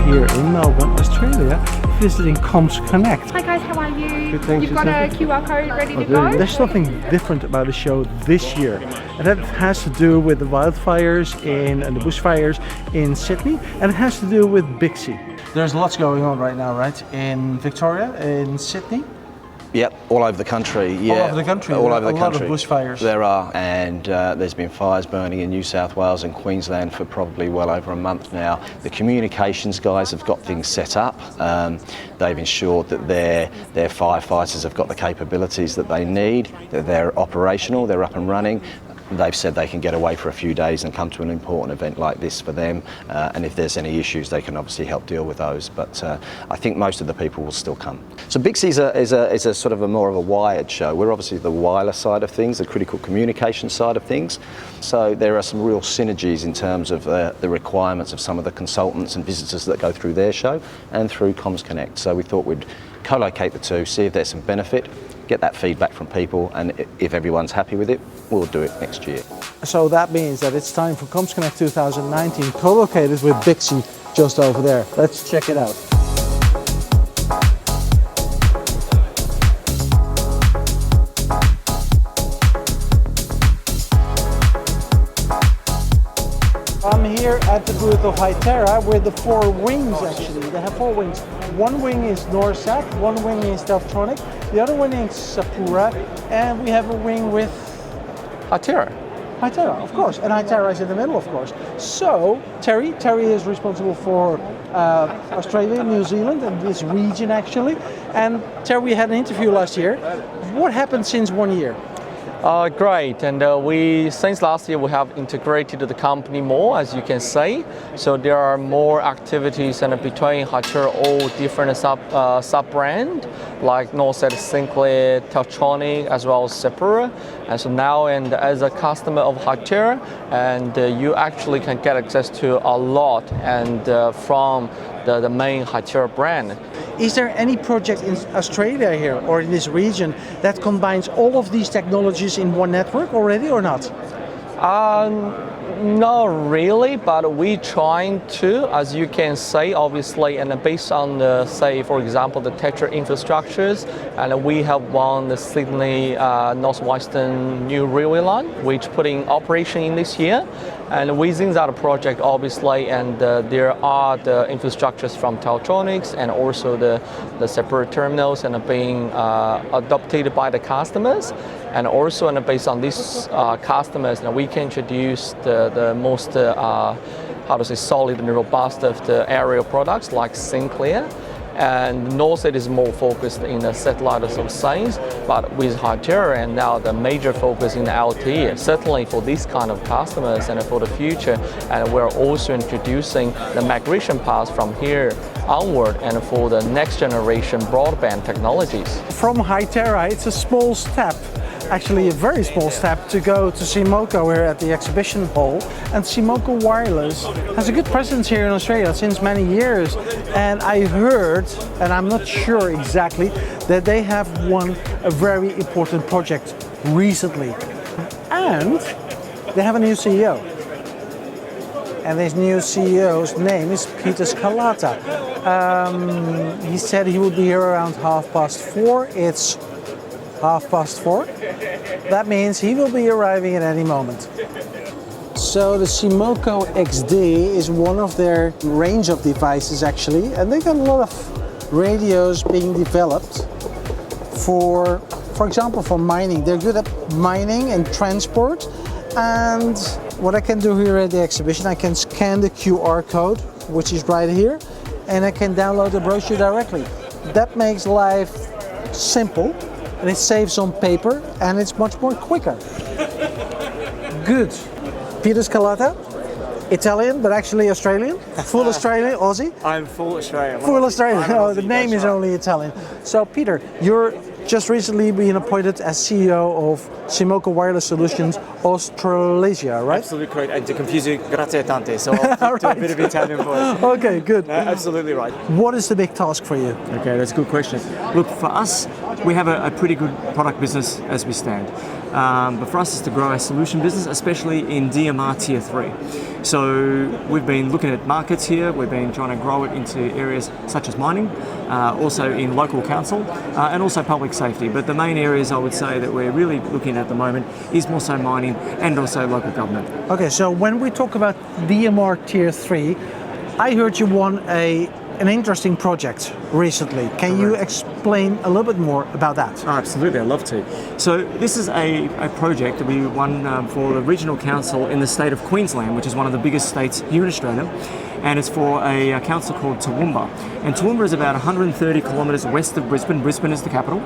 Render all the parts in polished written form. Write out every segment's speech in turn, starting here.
Here in Melbourne, Australia, visiting Comms Connect. Hi guys, how are you? Good, thanks. You've got a QR code ready to go? There's something different about the show this year, and that has to do with the wildfires and the bushfires in Sydney, and it has to do with Bixie. There's lots going on right now, right? In Victoria, in Sydney. Yep, all over the country. Yeah, all over the country. All over the A country. lot of bushfires. There are, and there's been fires burning in New South Wales and Queensland for probably well over a month now. The communications guys have got things set up. They've ensured that their firefighters have got the capabilities that they need. That they're operational. They're up and running. They've said they can get away for a few days and come to an important event like this for them, and if there's any issues they can obviously help deal with those, but I think most of the people will still come. So Bixie is a sort of more of a wired show. We're obviously the wireless side of things, the critical communication side of things, so there are some real synergies in terms of the requirements of some of the consultants and visitors that go through their show and through Comms Connect. So we thought we'd co-locate the two, see if there's some benefit, get that feedback from people, and if everyone's happy with it, we'll do it next year. So that means that it's time for Comms Connect 2019, co-located with Bixie just over there. Let's check it out. I'm here at the booth of Hytera with the four wings actually. They have four wings. One wing is Norsat, one wing is Zetron, the other one is Sapura, and we have a wing with Hytera. Hytera, of course, and Hytera is in the middle, of course. So, Terry is responsible for Australia, New Zealand, and this region actually. And Terry, we had an interview last year. What happened since 1 year? Great, and since last year we have integrated the company more, as you can say. So there are more activities and between Hytera all different sub-brand like Norsat, Sinclair, Teltronic, as well as Sapura. And so now, and as a customer of Hytera, and you actually can get access to a lot and from the main Hytera brand. Is there any project in Australia here or in this region that combines all of these technologies in one network already or not? Not really, but we trying to, as you can say, obviously, and based on the, say, for example, the Tetra infrastructures, and we have won the Sydney Northwestern new railway line, which put in operation in this year. And within that project, obviously, and there are the infrastructures from Teltronics and also the separate terminals and being adopted by the customers. And also, and based on these customers, we can introduce the most, solid and robust of the aerial products like Sinclair. And Norsat is more focused in the satellite of science, but with Hytera and now the major focus in LTE, certainly for these kind of customers and for the future. And we're also introducing the migration path from here onward and for the next generation broadband technologies. From Hytera, it's a small step. Actually a very small step to go to Simoco here at the exhibition hall, and Simoco Wireless has a good presence here in Australia since many years, and I heard, and I'm not sure exactly, that they have won a very important project recently, and they have a new CEO, and this new CEO's name is Peter Scalata. He said he would be here around 4:30. It's 4:30. That means he will be arriving at any moment. So the Simoco XD is one of their range of devices actually, and they got a lot of radios being developed for example, for mining. They're good at mining and transport, and what I can do here at the exhibition, I can scan the QR code, which is right here, and I can download the brochure directly. That makes life simple and it saves on paper, and it's much more quicker. Good. Peter Scalata, Italian, but actually Australian. Full Australian, Aussie. I'm full Australian. Full Australian. I'm Oh, Aussie, the name that's is right. only Italian. So Peter, you're just recently been appointed as CEO of Simoco Wireless Solutions Australasia, right? Absolutely correct. And to confuse you, grazie tante. So I'll do a bit of Italian for you. Okay, good. Absolutely right. What is the big task for you? Okay, that's a good question. Look, for us, we have a pretty good product business as we stand. But for us, it's to grow our solution business, especially in DMR Tier 3. So we've been looking at markets here. We've been trying to grow it into areas such as mining, also in local council, and also public safety. But the main areas I would say that we're really looking at the moment is more so mining and also local government. Okay, so when we talk about DMR Tier 3, I heard you won an interesting project recently. Can you explain a little bit more about that? Oh, absolutely, I'd love to. So this is a project that we won for the regional council in the state of Queensland, which is one of the biggest states here in Australia. And it's for a council called Toowoomba. And Toowoomba is about 130 kilometres west of Brisbane. Brisbane is the capital.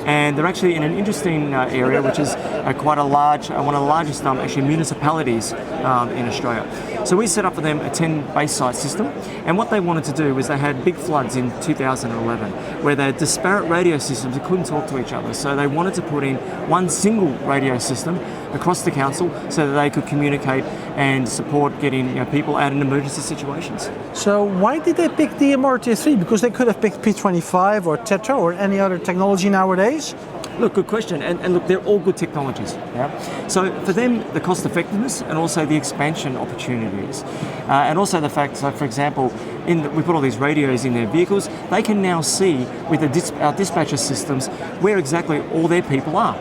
And they're actually in an interesting area, which is quite a large, one of the largest actually municipalities in Australia. So we set up for them a 10 base site system, and what they wanted to do was they had big floods in 2011 where they had disparate radio systems that couldn't talk to each other. So they wanted to put in one single radio system across the council so that they could communicate and support getting people out in emergency situations. So why did they pick DMR Tier 3? Because they could have picked P25 or Tetra or any other technology nowadays? Look, good question. And look, they're all good technologies. Yeah. So for them, the cost effectiveness and also the expansion opportunities, and also the fact, so for example, we put all these radios in their vehicles, they can now see with our dispatcher systems where exactly all their people are.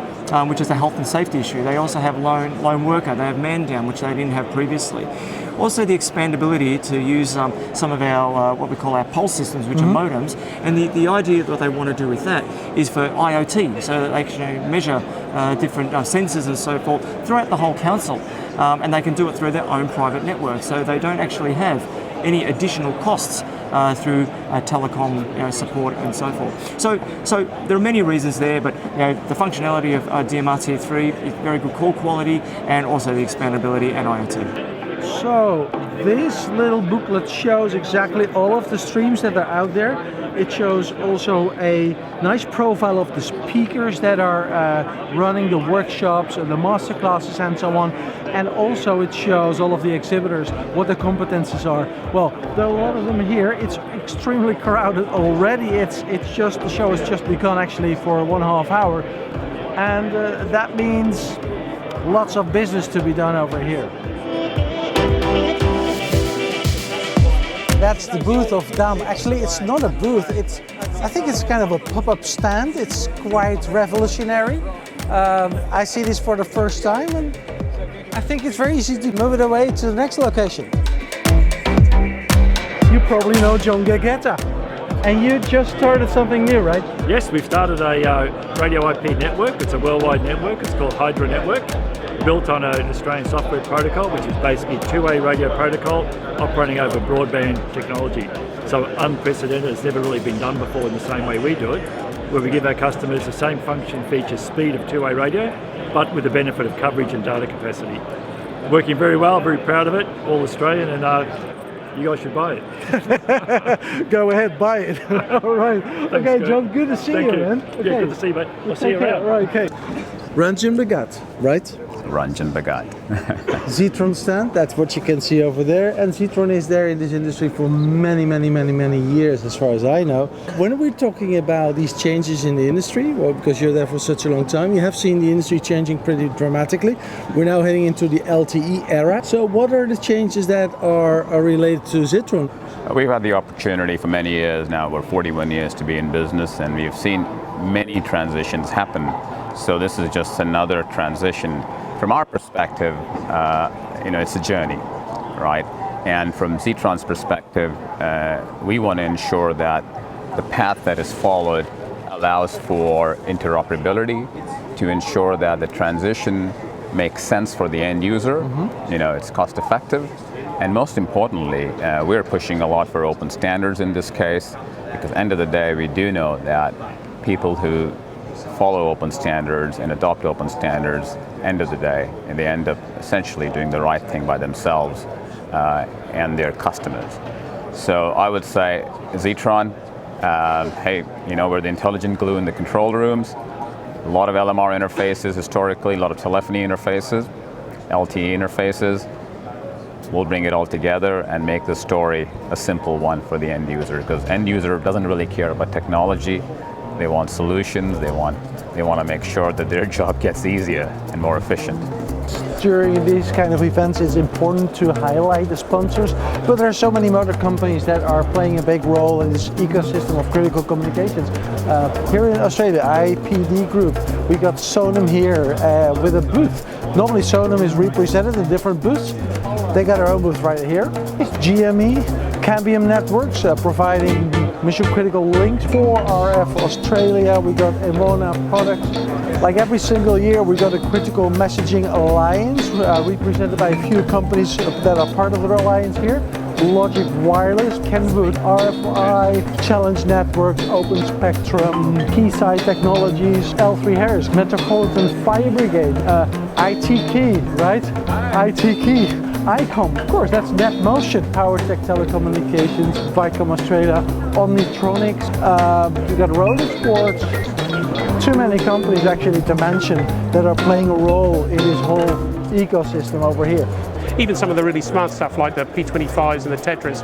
Which is a health and safety issue. They also have lone worker, they have man down, which they didn't have previously. Also the expandability to use some of our, what we call our pulse systems, which are modems, and the idea that they want to do with that is for IoT, so that they can measure different sensors and so forth throughout the whole council, and they can do it through their own private network, so they don't actually have any additional costs through telecom support and so forth. So there are many reasons there, but the functionality of DMR Tier 3 is very good call quality and also the expandability and IoT. So this little booklet shows exactly all of the streams that are out there. It shows also a nice profile of the speakers that are running the workshops and the master classes and so on. And also it shows all of the exhibitors, what the competencies are. Well, there are a lot of them here. It's extremely crowded already. It's just, the show has just begun actually for 1.5 hours. And that means lots of business to be done over here. That's the booth of DAM. Actually, it's not a booth. I think it's kind of a pop-up stand. It's quite revolutionary. I see this for the first time, and I think it's very easy to move it away to the next location. You probably know John Ghergetta, and you just started something new, right? Yes, we've started a radio IP network. It's a worldwide network. It's called Hydra Network, built on an Australian software protocol, which is basically two-way radio protocol operating over broadband technology. So unprecedented, it's never really been done before in the same way we do it, where we give our customers the same function, feature, speed of two-way radio, but with the benefit of coverage and data capacity. Working very well, very proud of it, all Australian, and you guys should buy it. Go ahead, buy it. All right. Thanks, okay, Scott. John, good to see you, man. Okay. Yeah, good to see you, mate. I'll see you around. Right, okay. Ranjan Bhagat, right? Ranjan Bhagat. Zetron stand, that's what you can see over there. And Zetron is there in this industry for many years, as far as I know. When we're talking about these changes in the industry, well, because you're there for such a long time, you have seen the industry changing pretty dramatically. We're now heading into the LTE era. So what are the changes that are related to Zetron? We've had the opportunity for many years now, we're 41 years to be in business, and we've seen many transitions happen. So this is just another transition. From our perspective, it's a journey, right? And from Zetron's perspective, we want to ensure that the path that is followed allows for interoperability to ensure that the transition makes sense for the end user. It's cost effective. And most importantly, we're pushing a lot for open standards in this case, because at the end of the day, we do know that people who follow open standards and adopt open standards end of the day, and they end up essentially doing the right thing by themselves and their customers. So I would say Zetron, hey, you know, we're the intelligent glue in the control rooms. A lot of LMR interfaces historically, a lot of telephony interfaces, LTE interfaces. We'll bring it all together and make the story a simple one for the end user, because end user doesn't really care about technology. They want solutions. They want to make sure that their job gets easier and more efficient. During these kind of events, it's important to highlight the sponsors, but there are so many motor companies that are playing a big role in this ecosystem of critical communications. Here in Australia, IPD Group, we got Sonam here with a booth. Normally Sonam is represented in different booths. They got their own booth right here. GME, Cambium Networks, providing mission critical links for RF Australia. We got Evona products. Like every single year, we got a critical messaging alliance represented by a few companies that are part of the alliance here. Logic Wireless, Kenwood, RFI, Challenge Networks, Open Spectrum, Keysight Technologies, L3 Harris, Metropolitan Fire Brigade, ITK, right? ITK, ICOM, of course, that's NetMotion, PowerTech Telecommunications, Vicom Australia, Omnitronics, we got Rotor Sports. Too many companies actually to mention that are playing a role in this whole ecosystem over here. Even some of the really smart stuff like the P25s and the Tetras,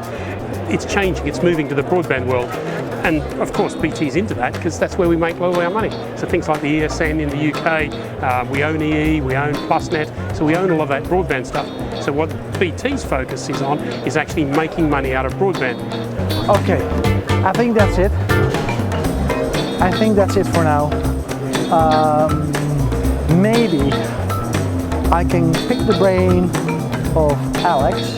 it's changing, it's moving to the broadband world. And of course BT's into that because that's where we make all our money. So things like the ESN in the UK, we own EE, we own PlusNet, so we own all of that broadband stuff. So what BT's focus is on is actually making money out of broadband. Okay, I think that's it. I think that's it for now. Maybe I can pick the brain of Alex.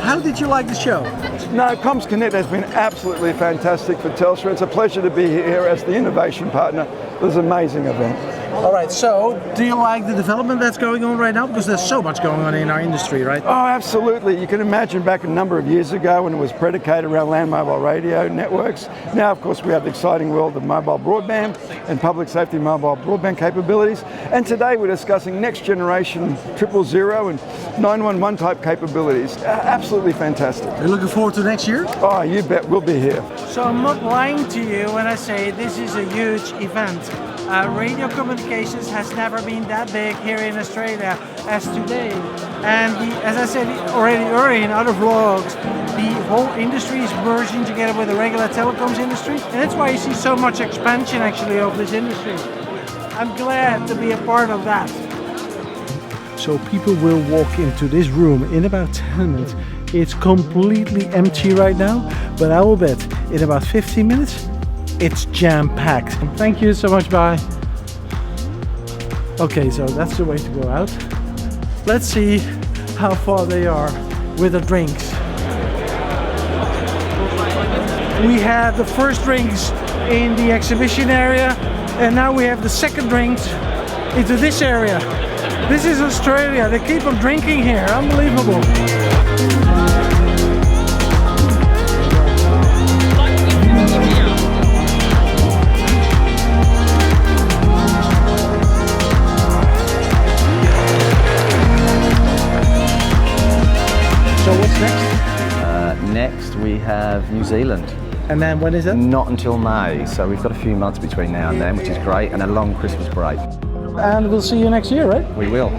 How did you like the show? No, Comms Connect has been absolutely fantastic for Telstra. It's a pleasure to be here as the innovation partner. It was an amazing event. All right, so do you like the development that's going on right now? Because there's so much going on in our industry, right? Oh, absolutely. You can imagine back a number of years ago when it was predicated around land mobile radio networks. Now, of course, we have the exciting world of mobile broadband and public safety mobile broadband capabilities. And today we're discussing next generation 000 and 911 type capabilities. Absolutely fantastic. You're looking forward to next year? Oh, you bet. We'll be here. So I'm not lying to you when I say this is a huge event. Radio communications has never been that big here in Australia as today. And as I said already earlier in other vlogs, the whole industry is merging together with the regular telecoms industry. And that's why you see so much expansion actually of this industry. I'm glad to be a part of that. So people will walk into this room in about 10 minutes. It's completely empty right now, but I will bet in about 15 minutes, it's jam-packed. Thank you so much, bye. Okay, so that's the way to go out. Let's see how far they are with the drinks. We had the first drinks in the exhibition area, and now we have the second drinks into this area. This is Australia, they keep on drinking here, unbelievable. So what's next? Next we have New Zealand. And then when is it? Not until May, so we've got a few months between now and then, which is great, and a long Christmas break. And we'll see you next year, right? We will.